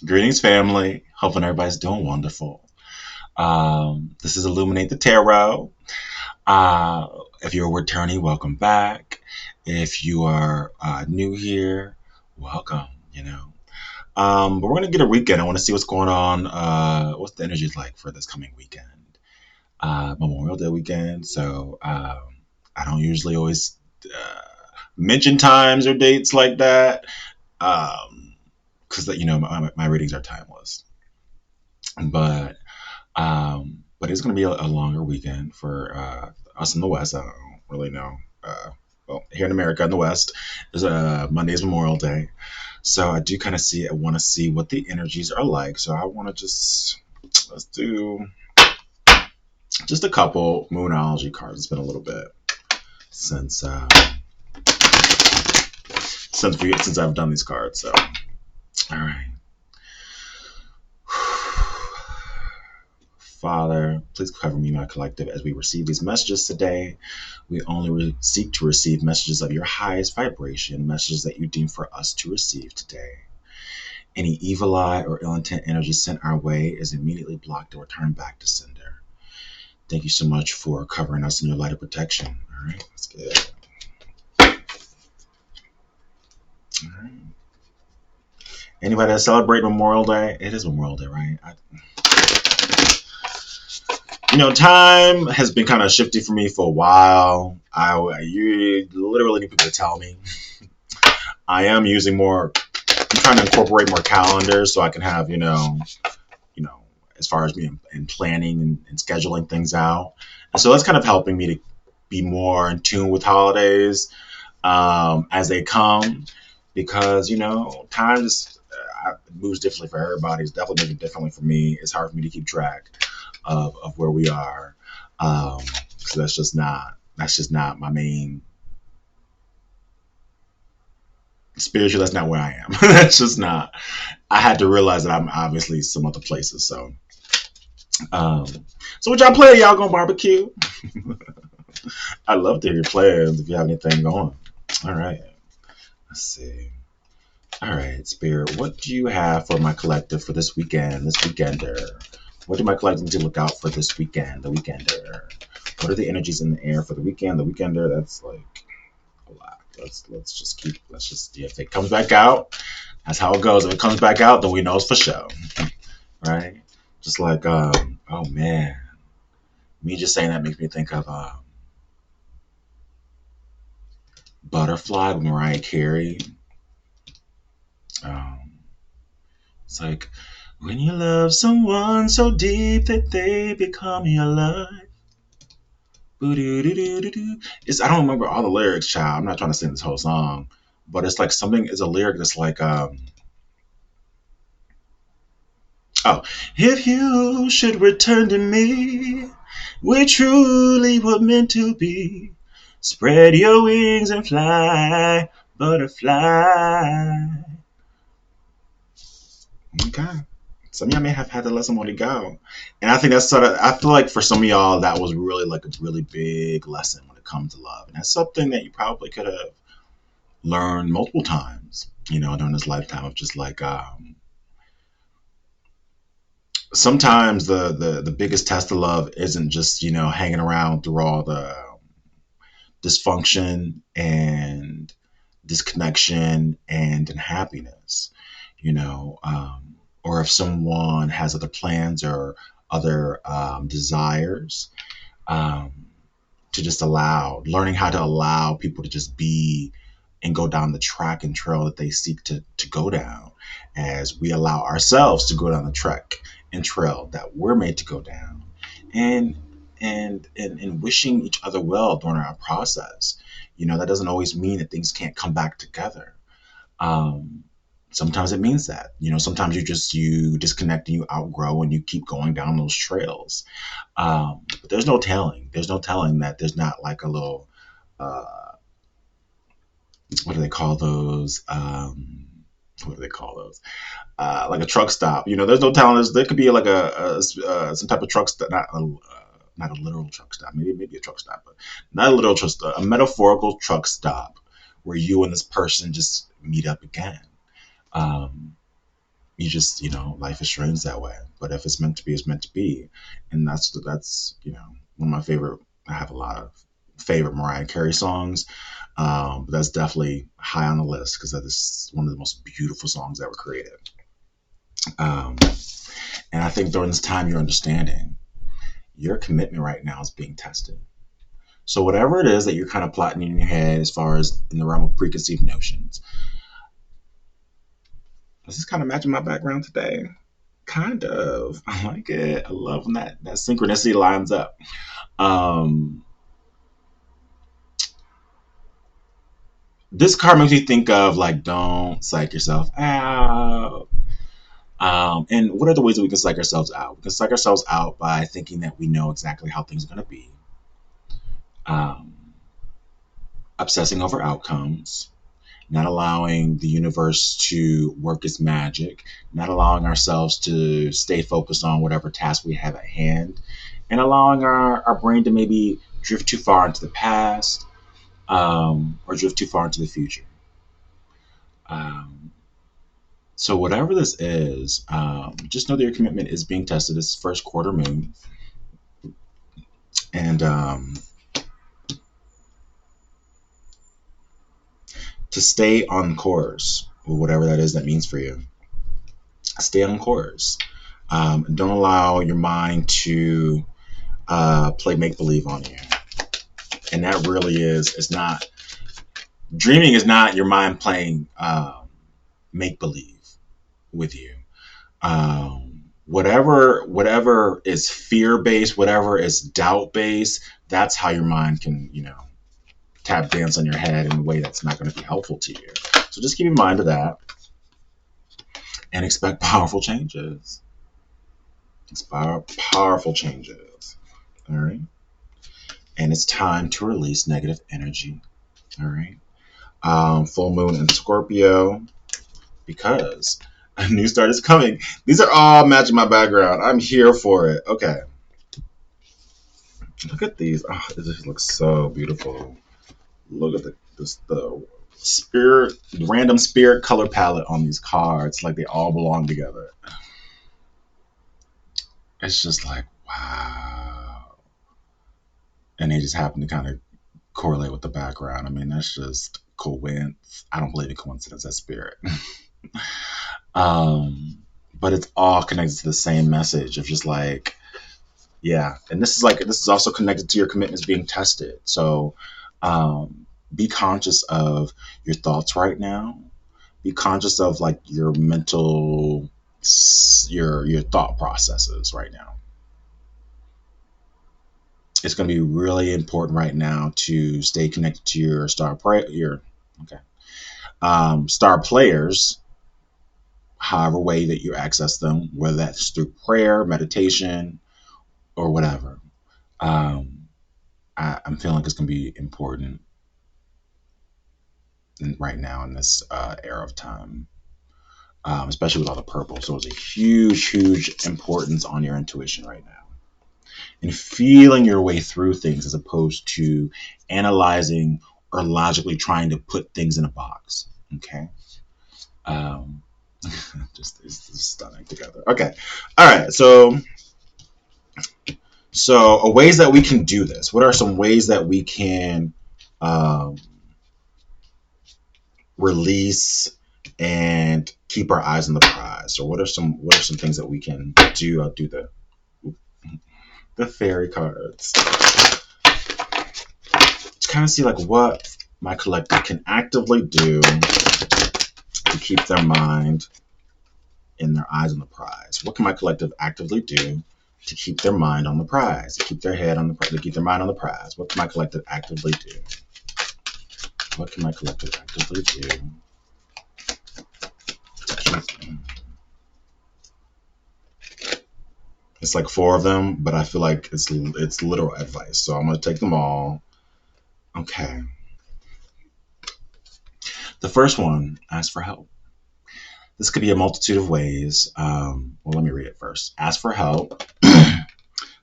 Greetings, family. Hoping everybody's doing wonderful. This is Illuminate the Tarot. Uh, if you're a returning, welcome back. If you are new here, welcome. But we're gonna get a weekend. I want to see what's going on. What's the energy like for this coming weekend? Memorial Day weekend. So I don't usually always mention times or dates like that. Because my readings are timeless. But it's going to be a longer weekend for us in the West. I don't really know. Well, here in America, in the West, is Monday's Memorial Day, so I do kind of see. I want to see what the energies are like. So I want to just let's do just a couple Moonology cards. It's been a little bit since since I've done these cards. So all right. Father, please cover me, my collective, as we receive these messages today. We only seek to receive messages of your highest vibration, messages that you deem for us to receive today. Any evil eye or ill intent energy sent our way is immediately blocked or returned back to sender. Thank you so much for covering us in your light of protection. All right, that's good. All right. Anybody that celebrate Memorial Day? It is Memorial Day, right? Time has been kind of shifty for me for a while. You literally need people to tell me. I am using more. I'm trying to incorporate more calendars so I can have as far as me and planning and scheduling things out. And so that's kind of helping me to be more in tune with holidays as they come, because time just moves differently for everybody. It's definitely moving differently for me. It's hard for me to keep track of where we are, because that's just not my main spiritual. That's not where I am. That's just not. I had to realize that I'm obviously some other places. Um, so what y'all play? Y'all gonna barbecue? I'd love to hear your plans if you have anything going. All right. Let's see. All right, Spirit. What do you have for my collective for this weekend? This weekender. What do my collective need to look out for this weekend? The weekender. What are the energies in the air for the weekend? The weekender. That's like a lot. If it comes back out, that's how it goes. If it comes back out, then we know it's for show. Right? Just like oh man. Me just saying that makes me think of Butterfly with Mariah Carey. Um, it's like when you love someone so deep that they become your life. It's I don't remember all the lyrics, child. I'm not trying to sing this whole song, but it's like something. It's a lyric that's like oh, if you should return to me, we truly were meant to be. Spread your wings and fly, butterfly. Okay. Some of y'all may have had to let somebody go. And I think that's I feel like for some of y'all, that was really like a really big lesson when it comes to love. And that's something that you probably could have learned multiple times, during this lifetime of just like, sometimes the biggest test of love isn't just, hanging around through all the dysfunction and disconnection and unhappiness, or if someone has other plans or other desires, um, to just learning how to allow people to just be and go down the track and trail that they seek to go down, as we allow ourselves to go down the track and trail that we're made to go down, and and wishing each other well during our process. That doesn't always mean that things can't come back together. um, Sometimes it means that, sometimes you disconnect and you outgrow and you keep going down those trails. But there's no telling that there's not like a little uh, what do they call those? What do they call those? Like a truck stop. There's no telling. There could be like some type of truck stop, not a literal truck stop. Maybe a truck stop, but not a literal truck stop. A metaphorical truck stop where you and this person just meet up again. Um, You just, life is strange that way. But if it's meant to be, it's meant to be. And that's one of my favorite. I have a lot of favorite Mariah Carey songs, but that's definitely high on the list because that is one of the most beautiful songs ever created. Um, and I think during this time, you're understanding your commitment right now is being tested. So whatever it is that you're kind of plotting in your head, as far as in the realm of preconceived notions, this is kind of matching my background today. Kind of. I like it. I love when that synchronicity lines up. Um, this card makes me think of like, don't psych yourself out. And what are the ways that we can psych ourselves out? We can psych ourselves out by thinking that we know exactly how things are going to be, um, obsessing over outcomes, not allowing the universe to work its magic, not allowing ourselves to stay focused on whatever task we have at hand, and allowing our brain to maybe drift too far into the past, or drift too far into the future. Um, so, whatever this is, just know that your commitment is being tested. This first quarter moon. And to stay on course, whatever that is that means for you, stay on course. Don't allow your mind to play make believe on you. And that really is, it's not, dreaming is not your mind playing make believe with you. Whatever is fear based, whatever is doubt based, that's how your mind can, tap dance on your head in a way that's not going to be helpful to you. So just keep in mind of that and expect powerful changes. Expire powerful changes. All right. And it's time to release negative energy. All right. Full moon in Scorpio, because a new start is coming. These are all matching my background. I'm here for it. Okay. Look at these. Oh, it just looks so beautiful. Look at the spirit, random spirit color palette on these cards. Like they all belong together. It's just like, wow. And they just happen to kind of correlate with the background. I mean, that's just coincidence. I don't believe in coincidence. That's spirit. But it's all connected to the same message of just like, yeah. And this is also connected to your commitments being tested. So be conscious of your thoughts right now. Be conscious of like your mental, your thought processes right now. It's going to be really important right now to stay connected to your star players, however way that you access them, whether that's through prayer, meditation, or whatever. Um, I'm feeling like it's going to be important right now in this era of time, especially with all the purple. So it's a huge, huge importance on your intuition right now. And feeling your way through things as opposed to analyzing or logically trying to put things in a box. Okay. Um, just it's stunning together. Okay. All right. So ways that we can do this. What are some ways that we can um, release and keep our eyes on the prize? Or what are some things that we can do? I'll do the fairy cards to kind of see like what my collective can actively do to keep their mind and their eyes on the prize. What can my collective actively do to keep their mind on the prize, to keep their head on the prize, to keep their mind on the prize? What can my collective actively do? What can my collective actively do to keep them? It's like four of them, but I feel like it's literal advice. So I'm gonna take them all. Okay. The first one, ask for help. This could be a multitude of ways. Well, let me read it first. Ask for help.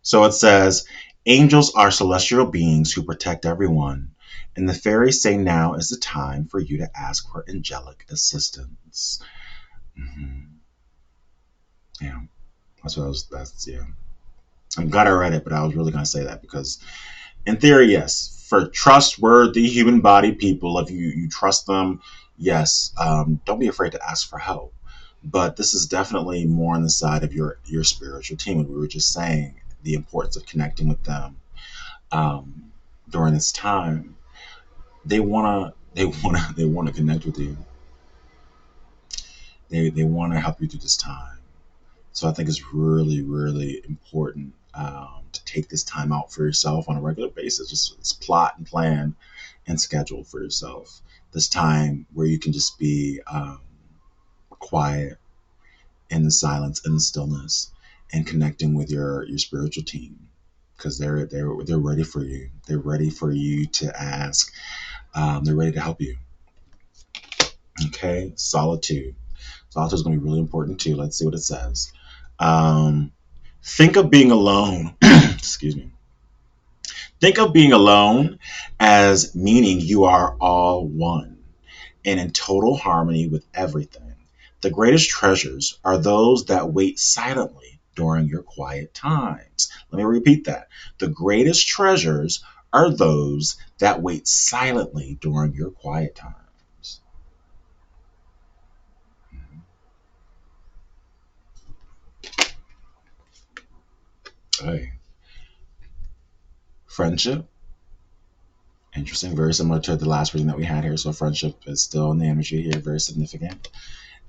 So it says, angels are celestial beings who protect everyone, and the fairies say now is the time for you to ask for angelic assistance. Mhm. That's yeah. I'm glad I read it, but I was really going to say that because, in theory, yes, for trustworthy human body people, if you trust them, yes, don't be afraid to ask for help. But this is definitely more on the side of your spiritual team. And we were just saying the importance of connecting with them um, during this time. They wanna connect with you. They want to help you through this time. So I think it's really, really important to take this time out for yourself on a regular basis. Just plot and plan and schedule for yourself this time where you can just be quiet in the silence and the stillness and connecting with your spiritual team because they're ready for you. They're ready for you to ask. They're ready to help you. Okay, solitude. Solitude is going to be really important too. Let's see what it says. Um, think of being alone. Excuse me. Think of being alone as meaning you are all one and in total harmony with everything. The greatest treasures are those that wait silently during your quiet times. Let me repeat that. The greatest treasures are those that wait silently during your quiet times. Hey. Friendship. Interesting. Very similar to the last reading that we had here. So friendship is still in the energy here. Very significant.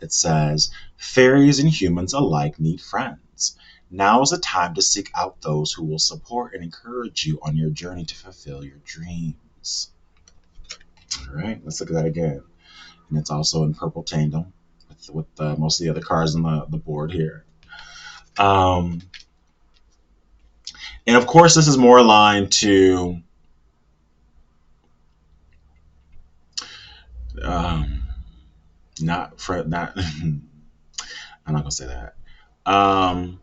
It says, fairies and humans alike need friends. Now is the time to seek out those who will support and encourage you on your journey to fulfill your dreams. All right, let's look at that again. And it's also in purple tandem with most of the other cards on the board here. Um, and of course, this is more aligned to um, not. I'm not gonna say that. Um,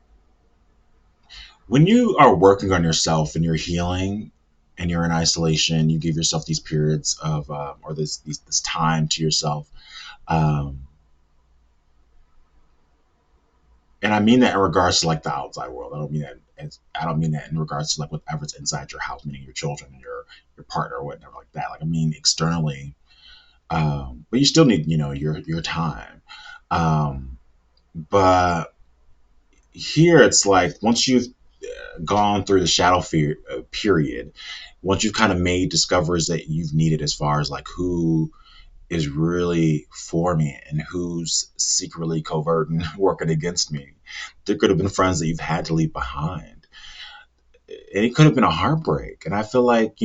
when you are working on yourself and you're healing and you're in isolation, you give yourself these periods of or this time to yourself. Um, and I mean that in regards to like the outside world. I don't mean that in regards to like whatever's inside your house, meaning your children and your partner or whatever like that. Like I mean externally, but you still need your time. Um, but here it's like once you've gone through the shadow fear period, once you've kind of made discoveries that you've needed as far as like who is really for me and who's secretly covert and working against me, there could have been friends that you've had to leave behind. And it could have been a heartbreak. And I feel like,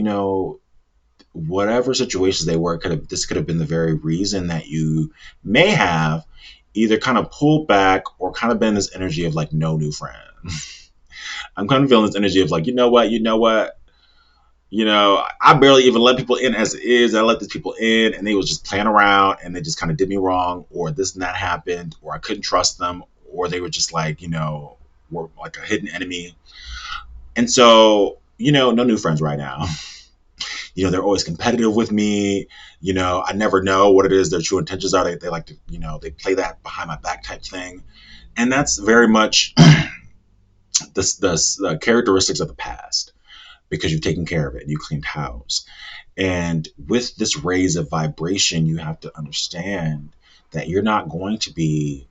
whatever situations they were, this could have been the very reason that you may have either kind of pulled back or kind of been this energy of like no new friends. I'm kind of feeling this energy of like, you know what, I barely even let people in as it is. I let these people in and they was just playing around and they just kind of did me wrong, or this and that happened, or I couldn't trust them, or they were just like, were like a hidden enemy. And so, no new friends right now. They're always competitive with me. I never know what it is their true intentions are. They like to, they play that behind my back type thing. And that's very much the characteristics of the past because you've taken care of it and you cleaned house. And with this raise of vibration, you have to understand that you're not going to be,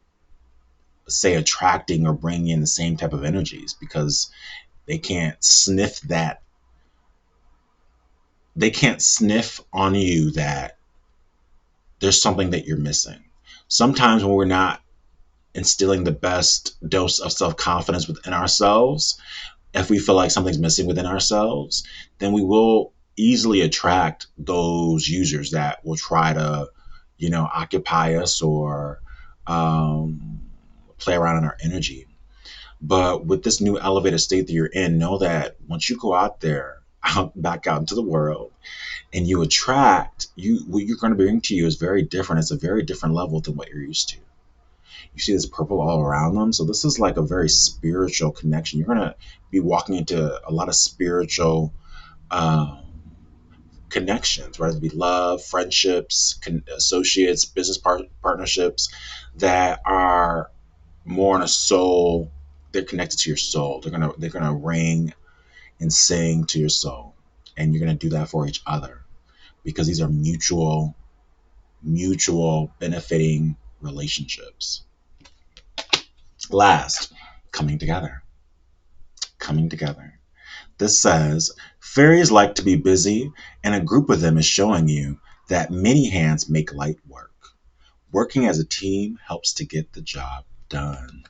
say, attracting or bringing in the same type of energies because they can't sniff that. They can't sniff on you that there's something that you're missing. Sometimes when we're not instilling the best dose of self confidence within ourselves, if we feel like something's missing within ourselves, then we will easily attract those users that will try to, occupy us or um, play around in our energy. But with this new elevated state that you're in, know that once you go out there, back out into the world, and you attract, what you're going to bring to you is very different. It's a very different level than what you're used to. You see this purple all around them. So this is like a very spiritual connection. You're going to be walking into a lot of spiritual um, connections, whether it be love, friendships, associates, business partnerships that are more on a soul. they're connected to your soul. They're gonna ring and sing to your soul, and you're gonna do that for each other because these are mutual benefiting relationships. Last, coming together. Coming together. This says fairies like to be busy, and a group of them is showing you that many hands make light work. Working as a team helps to get the job done.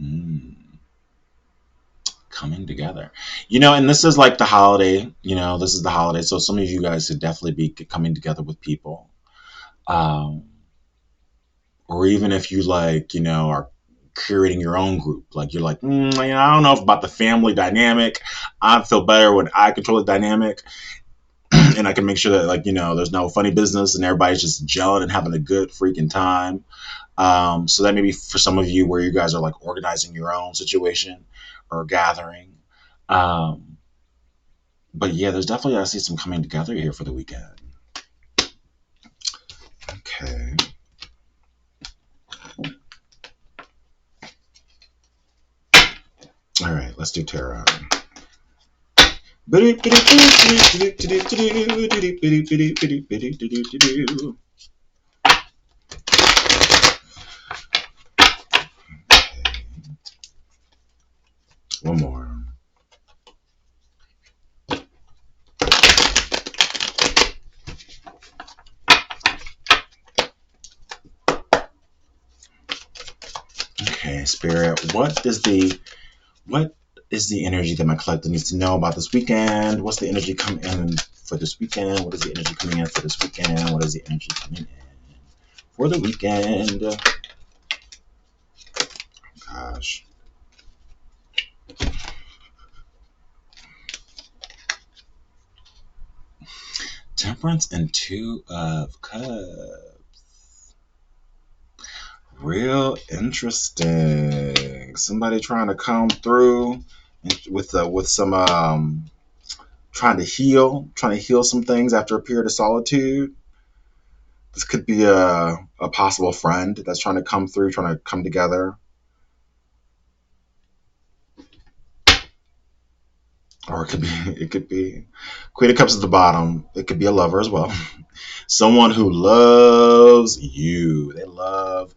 Mm, coming together. And this is like the holiday. This is the holiday. So some of you guys should definitely be coming together with people. Um, or even if you are curating your own group. Like you're like, I don't know if about the family dynamic. I feel better when I control the dynamic and I can make sure that there's no funny business and everybody's just gelling and having a good freaking time. So that may be for some of you where you guys are like organizing your own situation or gathering. Um, but yeah, there's definitely I see some coming together here for the weekend. Okay. All right, let's do tarot. One more. Okay, Spirit, what is the energy that my collective needs to know about this weekend? What's the energy coming in for this weekend? What is the energy coming in for this weekend? What is the energy coming in for the weekend? Gosh. Temperance and Two of Cups. Real interesting. Somebody trying to come through with some trying to heal some things after a period of solitude. This could be a possible friend that's trying to come through, trying to come together. Or it could be Queen of Cups at the bottom. It could be a lover as well. Someone who loves you. They love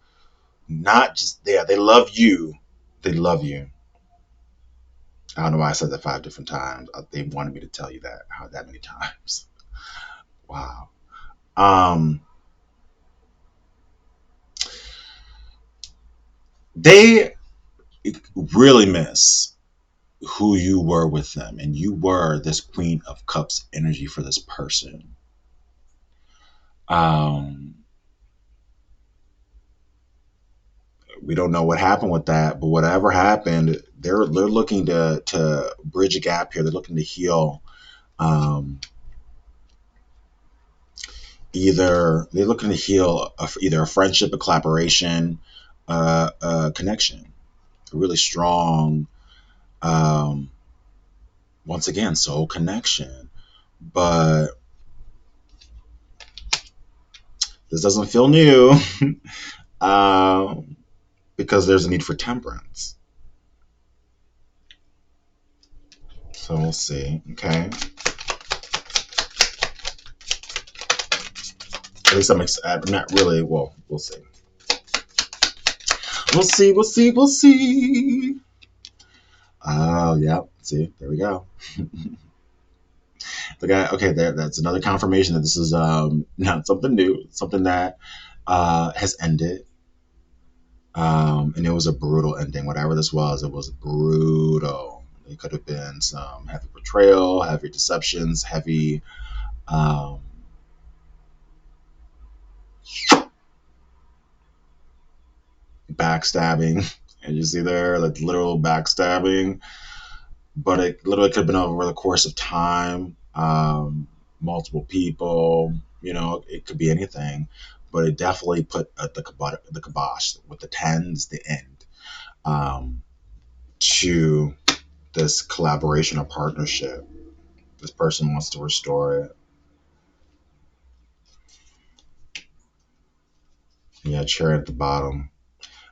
not just there. They love you. They love you. I don't know why I said that 5 different times. They wanted me to tell you that how that many times. Wow. Um, they really miss who you were with them, and you were this Queen of Cups energy for this person. Um, we don't know what happened with that, but whatever happened, they're looking to bridge a gap here. They're looking to heal. Um, Either they're looking to heal either a friendship, a collaboration, a connection, a really strong, um, once again, soul connection. But this doesn't feel new um, because there's a need for temperance. So we'll see. Okay. At least I'm not really. Well, we'll see. We'll see. We'll see. We'll see. Oh, yeah. See, there we go. The guy. Okay, that's another confirmation that this is not something new. Something that has ended. And it was a brutal ending. Whatever this was, it was brutal. It could have been some heavy betrayal, heavy deceptions, heavy um, backstabbing. And you see there, like literal backstabbing. But it literally could have been over the course of time, multiple people. It could be anything. But it definitely put the kibosh with the tens, the end, um, to this collaboration or partnership. This person wants to restore it. Yeah, chair at the bottom.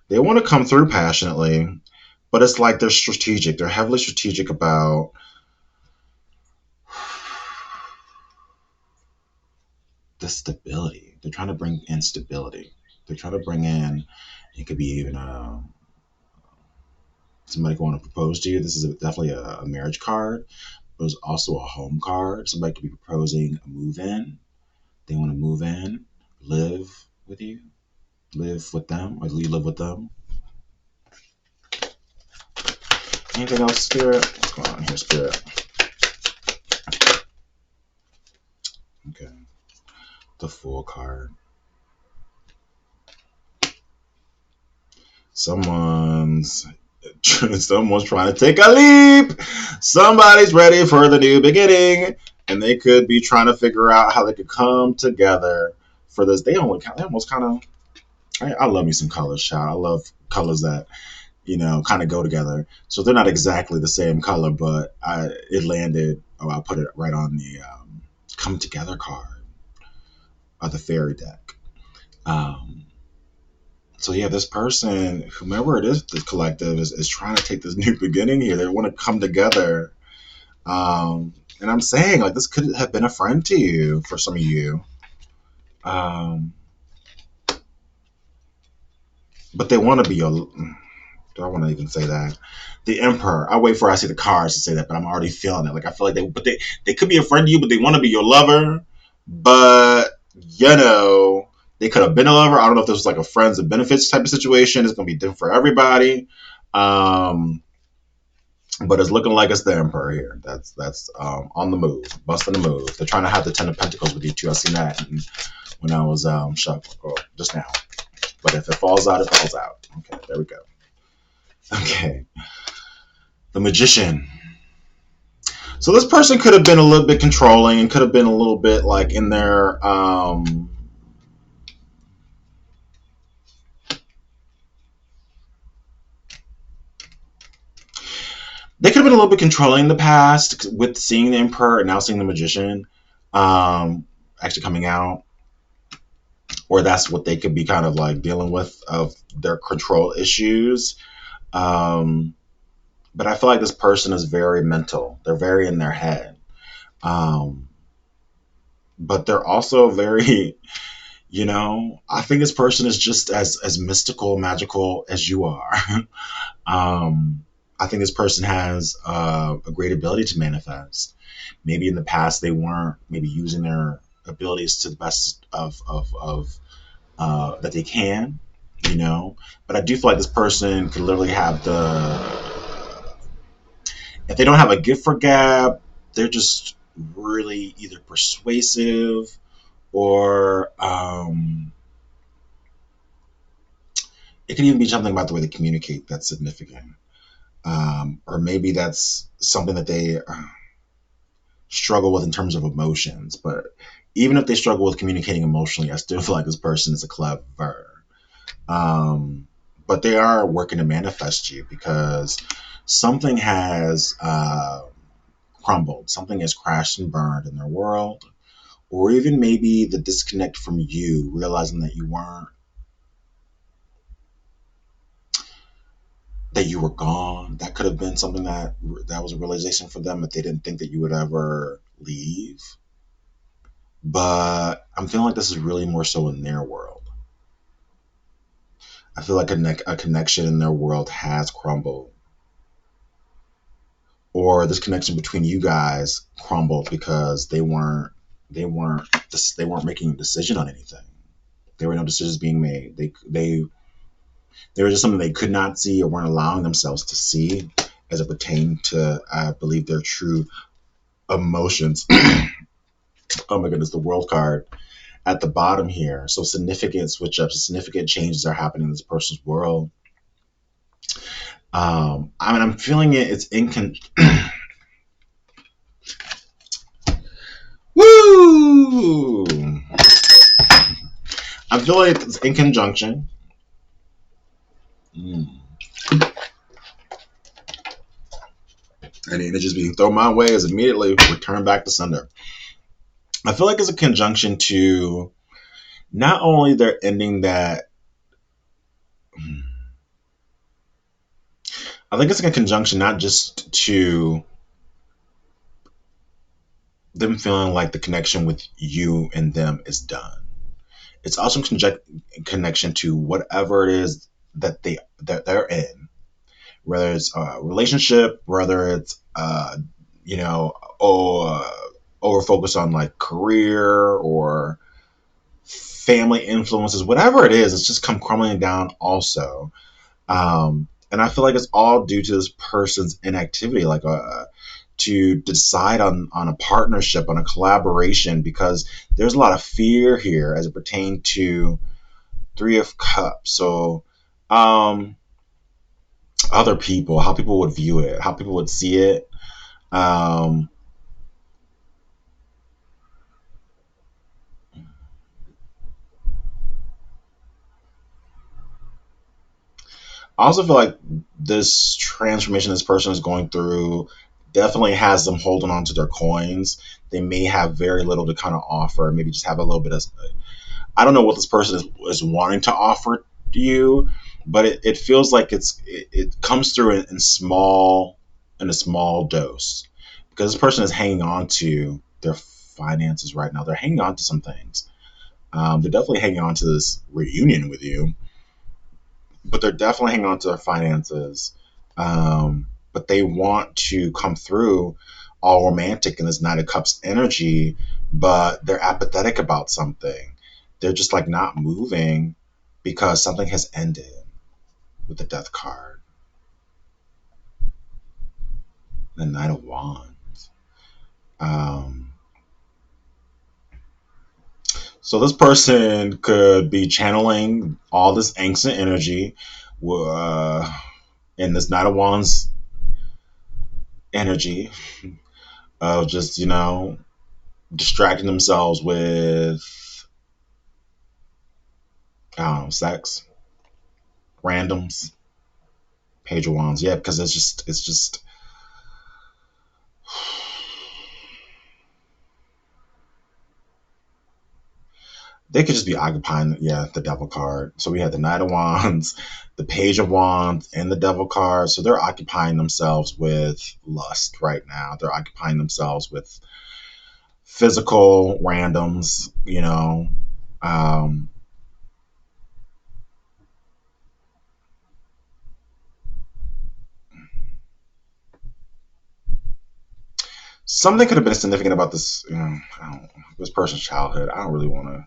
They want to come through passionately, but it's like they're strategic. They're heavily strategic about the stability. They're trying to bring in stability. They're trying to bring in, it could be even somebody going to propose to you. This is definitely a marriage card. There's also a home card. Somebody could be proposing a move in. They want to move in, live with you, live with them, or you live with them. Anything else, Spirit? What's going on here, Spirit? Okay. The Fool card. Someone's someone's trying to take a leap. Somebody's ready for the new beginning, and they could be trying to figure out how they could come together for this. They almost kind of. I love me some colors, child. I love colors that kind of go together. So they're not exactly the same color, but it landed. Oh, I put it right on the come together card of the fairy deck. Um, So yeah, this person, whomever it is, this collective is trying to take this new beginning here. They want to come together. And I'm saying like this could have been a friend to you for some of you. Um, but they want to be your. Do I want to even say that? The Emperor. I'll wait for I see the cards to say that, but I'm already feeling it. Like I feel like they could be a friend to you, but they want to be your lover. But they could have been a lover. I don't know if this was like a friends and benefits type of situation. It's gonna be different for everybody. Um, but it's looking like it's the Emperor here. That's on the move, busting the move. They're trying to have the Ten of Pentacles with you too. I seen that when I was shuffling just now. But if it falls out, it falls out. Okay, there we go. Okay, the Magician. So this person could have been a little bit controlling and could have been a little bit like in their they could have been a little bit controlling in the past with seeing the Emperor and now seeing the Magician actually coming out, or that's what they could be kind of like dealing with of their control issues. Um, but I feel like this person is very mental. They're very in their head. Um, but they're also very, I think this person is just as mystical, magical as you are. I think this person has a great ability to manifest. Maybe in the past they weren't maybe using their abilities to the best of that they can, you know. But I do feel like this person could literally have if they don't have a gift for gab, they're just really either persuasive or it can even be something about the way they communicate that's significant. Or maybe that's something that they struggle with in terms of emotions. But even if they struggle with communicating emotionally, I still feel like this person is a clever. Um, but they are working to manifest you because something has crumbled, something has crashed and burned in their world, or even maybe the disconnect from you, realizing that you were gone. That could have been something that was a realization for them, that they didn't think that you would ever leave. But I'm feeling like this is really more so in their world. I feel like a connection in their world has crumbled, or this connection between you guys crumbled because they weren't making a decision on anything. There were no decisions being made. They were just something they could not see or weren't allowing themselves to see as it pertained to, I believe, their true emotions. Oh my goodness, the World card at the bottom here. So significant switch ups, significant changes are happening in this person's world. I'm feeling it. It's in Woo! I feel like it's in conjunction. Mm. And the energies being thrown my way is immediately returned back to sender. I feel like it's a conjunction to not only their ending that I think it's in conjunction not just to them feeling like the connection with you and them is done. It's also in connection to whatever it is that they're in, whether it's a relationship, whether it's you know, or over focus on like career or family influences, whatever it is, it's just come crumbling down also. And I feel like it's all due to this person's inactivity, like to decide on a partnership, on a collaboration, because there's a lot of fear here as it pertains to Three of Cups. So, um, other people, how people would view it, how people would see it. Um, I also feel like this transformation this person is going through definitely has them holding on to their coins. They may have very little to kind of offer, maybe just have a little bit of, I don't know what this person is wanting to offer to you, but it feels like it comes through in a small dose, because this person is hanging on to their finances right now. They're hanging on to some things. They're definitely hanging on to this reunion with you, but they're definitely hanging on to their finances. But they want to come through all romantic in this Knight of Cups energy, but they're apathetic about something. They're just like not moving because something has ended with the Death card, the Knight of Wands. Um, so this person could be channeling all this angst and energy uh, in this Knight of Wands energy of just, distracting themselves with, I don't know, sex, randoms, Page of Wands. Yeah, because it's just they could just be occupying, yeah, the Devil card. So we had the Knight of Wands, the Page of Wands, and the Devil card. So they're occupying themselves with lust right now. They're occupying themselves with physical randoms, Um, Something could have been significant about this, this person's childhood. I don't really want to,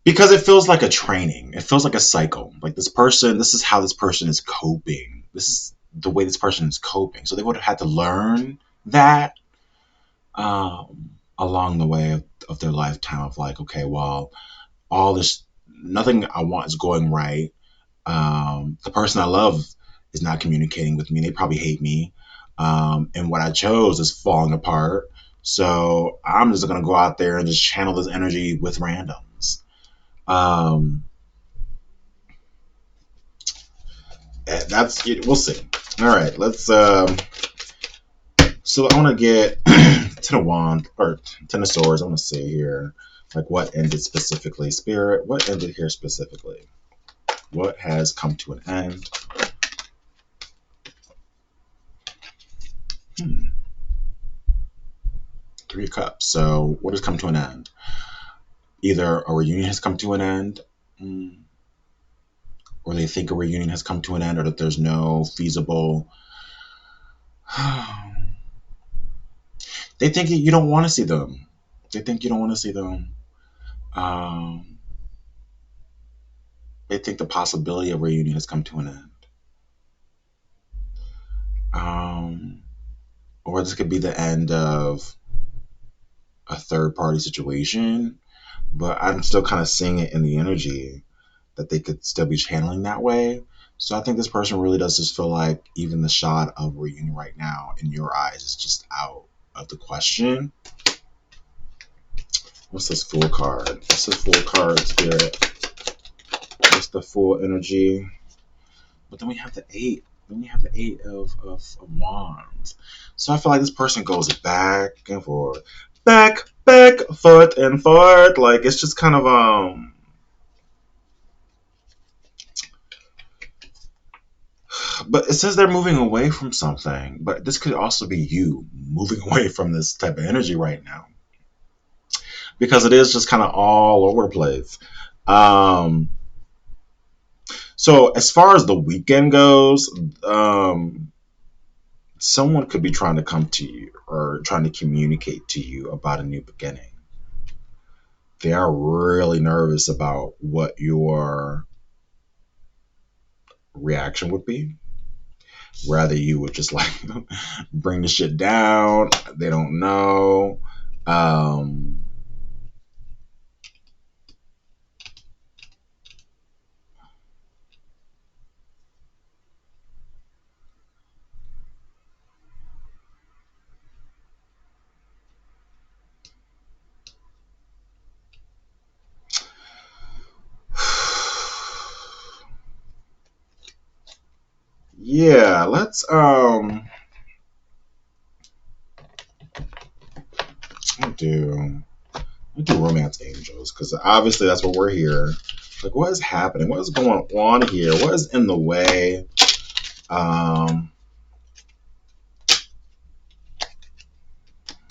because it feels like a training. It feels like a cycle. Like this person, this is how this person is coping. This is the way this person is coping. So they would have had to learn that along the way of their lifetime of like, okay, well, all this, nothing I want is going right. The person I love is not communicating with me. They probably hate me. And what I chose is falling apart. So I'm just going to go out there and just channel this energy with randoms. Um, that's it. We'll see. All right, let's. So I want to get to the wand or ten of swords. I want to see here, like what ended specifically. Spirit, what ended here specifically? What has come to an end? Hmm. Three of Cups. So what has come to an end? Either a reunion has come to an end, or they think a reunion has come to an end, or that there's no feasible. They think you don't want to see them. They think you don't want to see them. Um, they think the possibility of reunion has come to an end. Um, or this could be the end of a third party situation, but I'm still kind of seeing it in the energy that they could still be channeling that way. So I think this person really does just feel like even the shot of reunion right now in your eyes is just out of the question. What's this Fool card? What's this Fool card, Spirit? What's the Fool energy? But then we have the eight. Then we have the eight of wands. So I feel like this person goes back and forth, back, forth and forth. Like it's just kind of But it says they're moving away from something, but this could also be you moving away from this type of energy right now because it is just kind of all over the place. Um, so as far as the weekend goes, um, someone could be trying to come to you or trying to communicate to you about a new beginning. They are really nervous about what your reaction would be. Rather, you would just like bring the shit down. They don't know. Um, yeah, do we do romance angels because obviously that's what we're here. Like, what is happening? What is going on here? What is in the way? Um,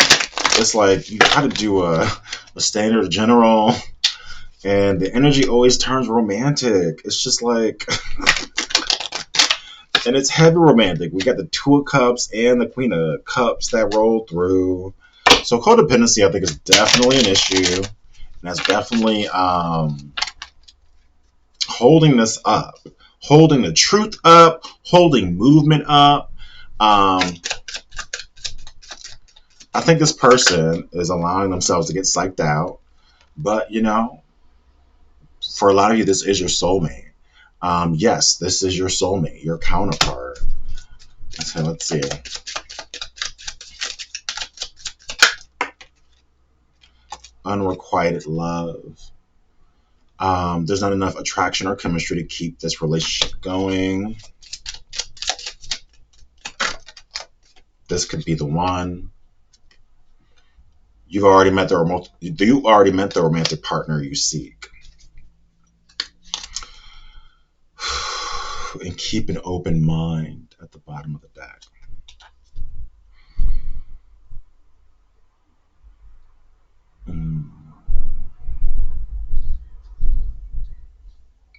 it's like you got to do a standard general, and the energy always turns romantic. It's just like, and it's heavy romantic. We got the Two of Cups and the Queen of Cups that roll through. So codependency, I think, is definitely an issue, and that's definitely holding this up, holding the truth up, holding movement up. Um, I think this person is allowing themselves to get psyched out, but for a lot of you, this is your soulmate. Yes, this is your soulmate, your counterpart. So let's see. Unrequited love. There's not enough attraction or chemistry to keep this relationship going. This could be the one. You already met the romantic partner you seek. And keep an open mind at the bottom of the deck. Mm.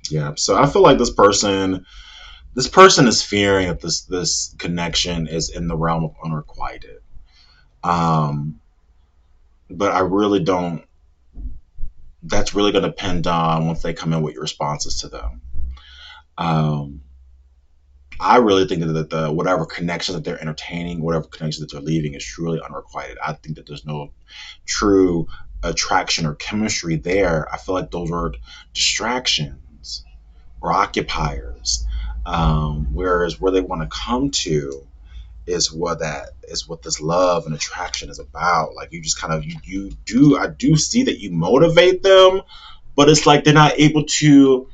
Yeah. So I feel like this person is fearing that this connection is in the realm of unrequited. Um, but I really don't. That's really going to depend on once they come in with your responses to them. Um, I really think that the whatever connection that they're entertaining, whatever connection that they're leaving, is truly unrequited. I think that there's no true attraction or chemistry there. I feel like those are distractions or occupiers. Whereas where they want to come to is what this love and attraction is about. Like you just kind of you do I do see that you motivate them, but it's like they're not able to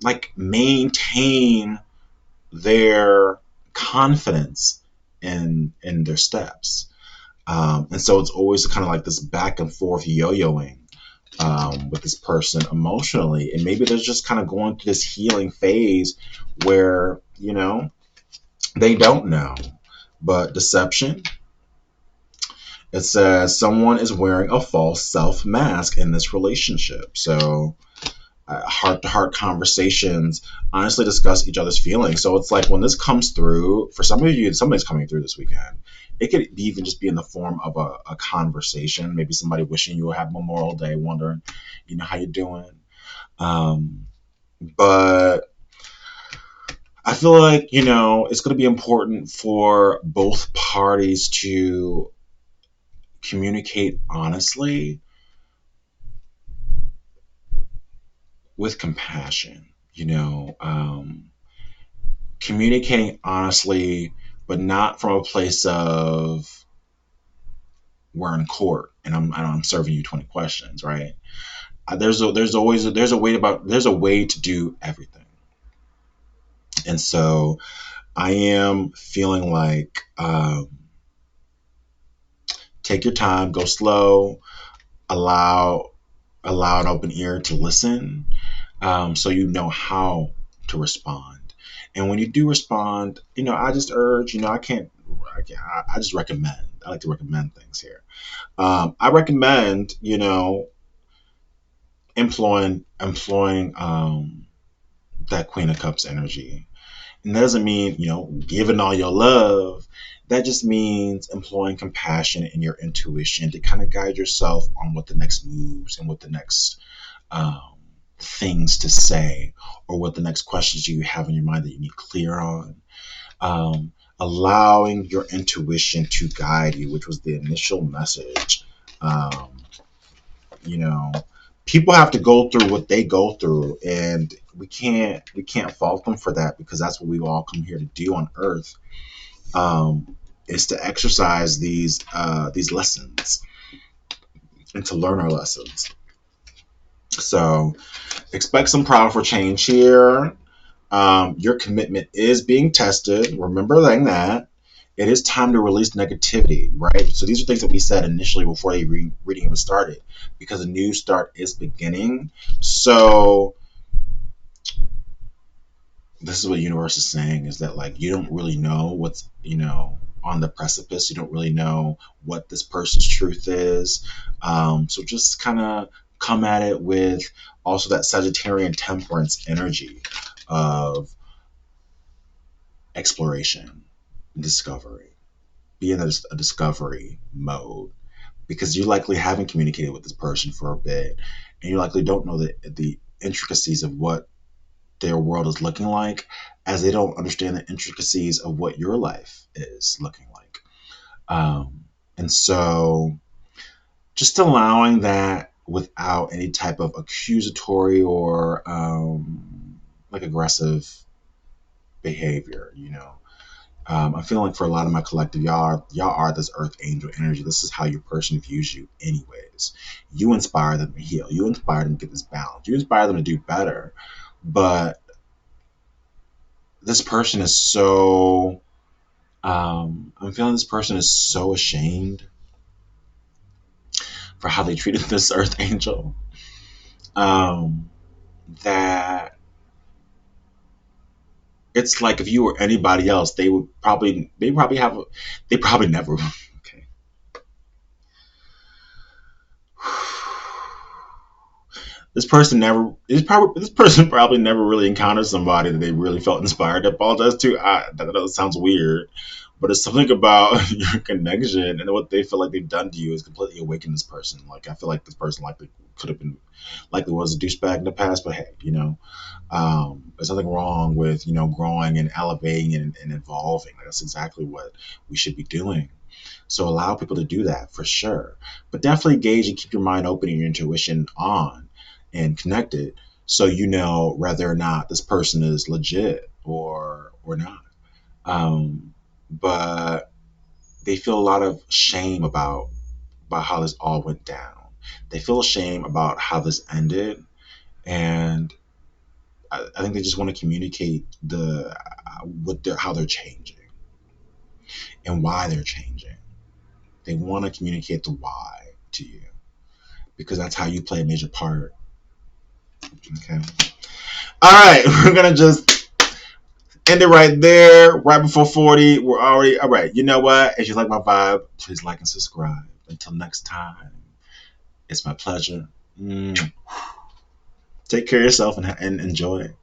like maintain their confidence in their steps. And so it's always kind of like this back and forth yo-yoing with this person emotionally, and maybe they're just kind of going through this healing phase where they don't know. But deception, it says someone is wearing a false self mask in this relationship. So heart to heart conversations honestly discuss each other's feelings. So it's like when this comes through, for some of you, something's coming through this weekend. It could be even just be in the form of a conversation. Maybe somebody wishing you a happy Memorial Day, wondering, how you doing. Um, but I feel like, it's going to be important for both parties to communicate honestly with compassion, communicating honestly, but not from a place of we're in court and I'm serving you 20 questions, right? There's a way to do everything, and so I am feeling like take your time, go slow, allow an open ear to listen, so you know how to respond. And when you do respond, I just urge, I just recommend. I like to recommend things here. I recommend, employing that Queen of Cups energy. And that doesn't mean, giving all your love. That just means employing compassion and your intuition to kind of guide yourself on what the next moves and what the next um, things to say, or what the next questions you have in your mind that you need clear on. Allowing your intuition to guide you, which was the initial message. Um, you know, People have to go through what they go through, and we can't fault them for that, because that's what we all come here to do on Earth. Is to exercise these lessons and to learn our lessons. So expect some powerful change here. Your commitment is being tested. Remember that. It is time to release negativity, right? So these are things that we said initially before the reading even started, because a new start is beginning. So this is what the universe is saying, is that, like, you don't really know what's, on the precipice. You don't really know what this person's truth is. So just kind of come at it with also that Sagittarian temperance energy of exploration, discovery. Be in a discovery mode, because you likely haven't communicated with this person for a bit, and you likely don't know the intricacies of what their world is looking like, as they don't understand the intricacies of what your life is looking like. And so just allowing that without any type of accusatory or like aggressive behavior. I'm feeling like for a lot of my collective, y'all are this earth angel energy. This is how your person views you anyways. You inspire them to heal. You inspire them to get this balance. You inspire them to do better. But this person is so I'm feeling this person is so ashamed for how they treated this earth angel, um, that it's like if you were anybody else, they probably never. Okay. This person probably never really encountered somebody that they really felt inspired to apologize to. That sounds weird, but it's something about your connection and what they feel like they've done to you is completely awakened this person. Like, I feel like this person likely was a douchebag in the past, but hey, there's nothing wrong with growing and elevating and evolving. Like, that's exactly what we should be doing. So allow people to do that for sure. But definitely gauge and keep your mind open and your intuition on and connected, so you know whether or not this person is legit or not. But they feel a lot of shame about how this all went down. They feel shame about how this ended, and I think they just want to communicate how they're changing and why they're changing. They want to communicate the why to you, because that's how you play a major part. Okay. All right, we're gonna just end it right there, right before 40. We're already all right. You know what? If you like my vibe, please like and subscribe. Until next time, it's my pleasure. Take care of yourself and enjoy.